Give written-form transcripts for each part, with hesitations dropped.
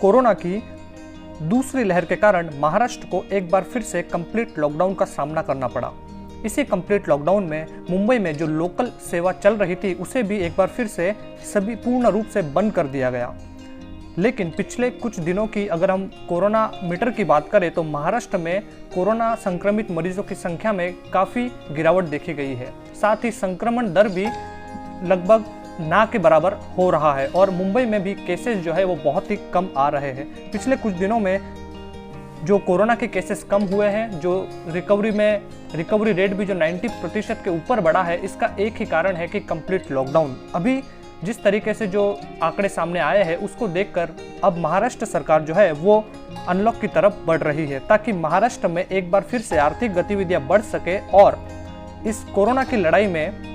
Corona की दूसरी लहर के कारण महाराष्ट्र को एक बार फिर से कंप्लीट लॉकडाउन का सामना करना पड़ा। इसी कंप्लीट लॉकडाउन में मुंबई में जो लोकल सेवा चल रही थी उसे भी एक बार फिर से सभी पूर्ण रूप से बंद कर दिया गया। लेकिन पिछले कुछ दिनों की अगर हम कोरोना मीटर की बात करें तो महाराष्ट्र में कोरोना संक्रमित मरीजों की संख्या में काफ़ी गिरावट देखी गई है। साथ ही संक्रमण दर भी लगभग ना के बराबर हो रहा है और मुंबई में भी केसेस जो है वो बहुत ही कम आ रहे हैं। पिछले कुछ दिनों में जो कोरोना के केसेस कम हुए हैं, जो रिकवरी रेट भी जो 90% के ऊपर बढ़ा है, इसका एक ही कारण है कि कंप्लीट लॉकडाउन। अभी जिस तरीके से जो आंकड़े सामने आए हैं उसको देखकर अब महाराष्ट्र सरकार जो है वो अनलॉक की तरफ बढ़ रही है ताकि महाराष्ट्र में एक बार फिर से आर्थिक गतिविधियां बढ़ सके और इस कोरोना की लड़ाई में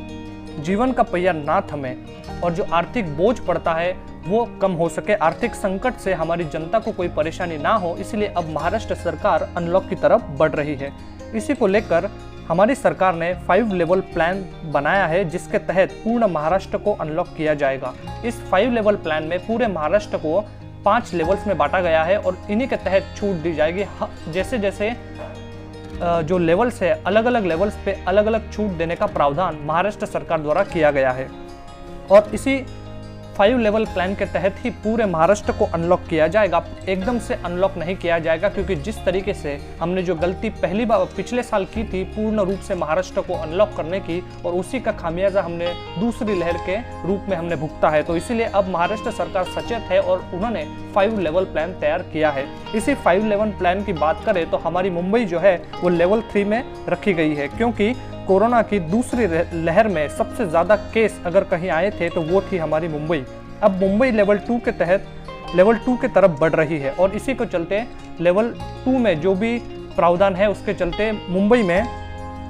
जीवन का पहिया ना थमे और जो आर्थिक बोझ पड़ता है वो कम हो सके, आर्थिक संकट से हमारी जनता को कोई परेशानी ना हो। इसलिए अब महाराष्ट्र सरकार अनलॉक की तरफ बढ़ रही है। इसी को लेकर हमारी सरकार ने 5 लेवल प्लान बनाया है जिसके तहत पूर्ण महाराष्ट्र को अनलॉक किया जाएगा। इस 5 लेवल प्लान में पूरे महाराष्ट्र को 5 लेवल्स में बांटा गया है और इन्हीं के तहत छूट दी जाएगी। जैसे जैसे जो लेवल्स है, अलग अलग लेवल्स पे अलग अलग छूट देने का प्रावधान महाराष्ट्र सरकार द्वारा किया गया है और इसी 5 लेवल प्लान के तहत ही पूरे महाराष्ट्र को अनलॉक किया जाएगा। एकदम से अनलॉक नहीं किया जाएगा क्योंकि जिस तरीके से हमने जो गलती पहली बार पिछले साल की थी पूर्ण रूप से महाराष्ट्र को अनलॉक करने की, और उसी का खामियाजा हमने दूसरी लहर के रूप में हमने भुगता है। तो इसीलिए अब महाराष्ट्र सरकार सचेत है और उन्होंने 5 लेवल प्लान तैयार किया है। इसी 5 लेवल प्लान की बात करें तो हमारी मुंबई जो है वो लेवल 3 में रखी गई है क्योंकि कोरोना की दूसरी लहर में सबसे ज़्यादा केस अगर कहीं आए थे तो वो थी हमारी मुंबई। अब मुंबई लेवल 2 के तहत लेवल 2 के तरफ बढ़ रही है और इसी को चलते लेवल 2 में जो भी प्रावधान है उसके चलते मुंबई में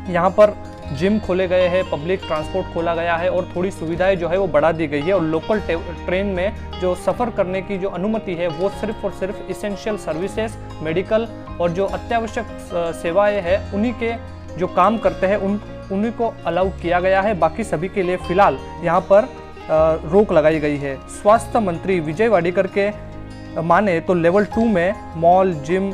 यहाँ पर जिम खोले गए हैं, पब्लिक ट्रांसपोर्ट खोला गया है और थोड़ी सुविधाएं जो है वो बढ़ा दी गई है और लोकल ट्रेन में जो सफ़र करने की जो अनुमति है वो सिर्फ और सिर्फ इसेंशियल सर्विसेज, मेडिकल और जो अत्यावश्यक सेवाएँ हैं उन्हीं के जो काम करते हैं उन्हीं को अलाउ किया गया है। बाकी सभी के लिए फिलहाल यहाँ पर रोक लगाई गई है। स्वास्थ्य मंत्री विजय वाडेकर के माने तो लेवल 2 में मॉल, जिम,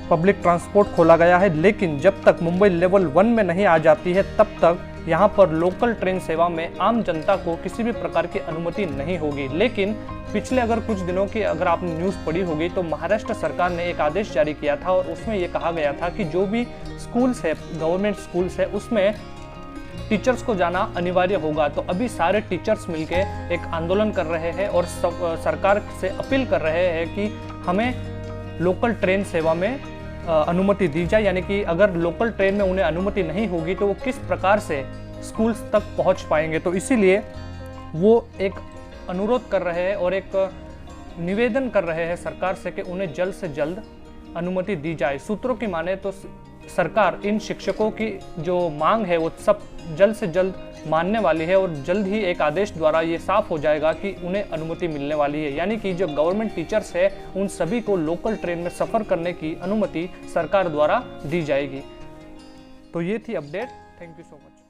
पब्लिक ट्रांसपोर्ट खोला गया है, लेकिन जब तक मुंबई लेवल 1 में नहीं आ जाती है तब तक यहाँ पर लोकल ट्रेन सेवा में आम जनता को किसी भी प्रकार की अनुमति नहीं होगी। लेकिन पिछले अगर कुछ दिनों की अगर आपने न्यूज़ पढ़ी होगी तो महाराष्ट्र सरकार ने एक आदेश जारी किया था और उसमें ये कहा गया था कि जो भी स्कूल्स है, गवर्नमेंट स्कूल्स है, उसमें टीचर्स को जाना अनिवार्य होगा। तो अभी सारे टीचर्स मिलके एक आंदोलन कर रहे हैं और सरकार से अपील कर रहे हैं कि हमें लोकल ट्रेन सेवा में अनुमति दी जाए, यानी कि अगर लोकल ट्रेन में उन्हें अनुमति नहीं होगी तो वो किस प्रकार से स्कूल्स तक पहुंच पाएंगे। तो इसीलिए वो एक अनुरोध कर रहे हैं और एक निवेदन कर रहे हैं सरकार से कि उन्हें जल्द से जल्द अनुमति दी जाए। सूत्रों की माने तो सरकार इन शिक्षकों की जो मांग है वो सब जल्द से जल्द मानने वाली है और जल्द ही एक आदेश द्वारा ये साफ हो जाएगा कि उन्हें अनुमति मिलने वाली है, यानी कि जो गवर्नमेंट टीचर्स है उन सभी को लोकल ट्रेन में सफ़र करने की अनुमति सरकार द्वारा दी जाएगी। तो ये थी update. Thank you so much.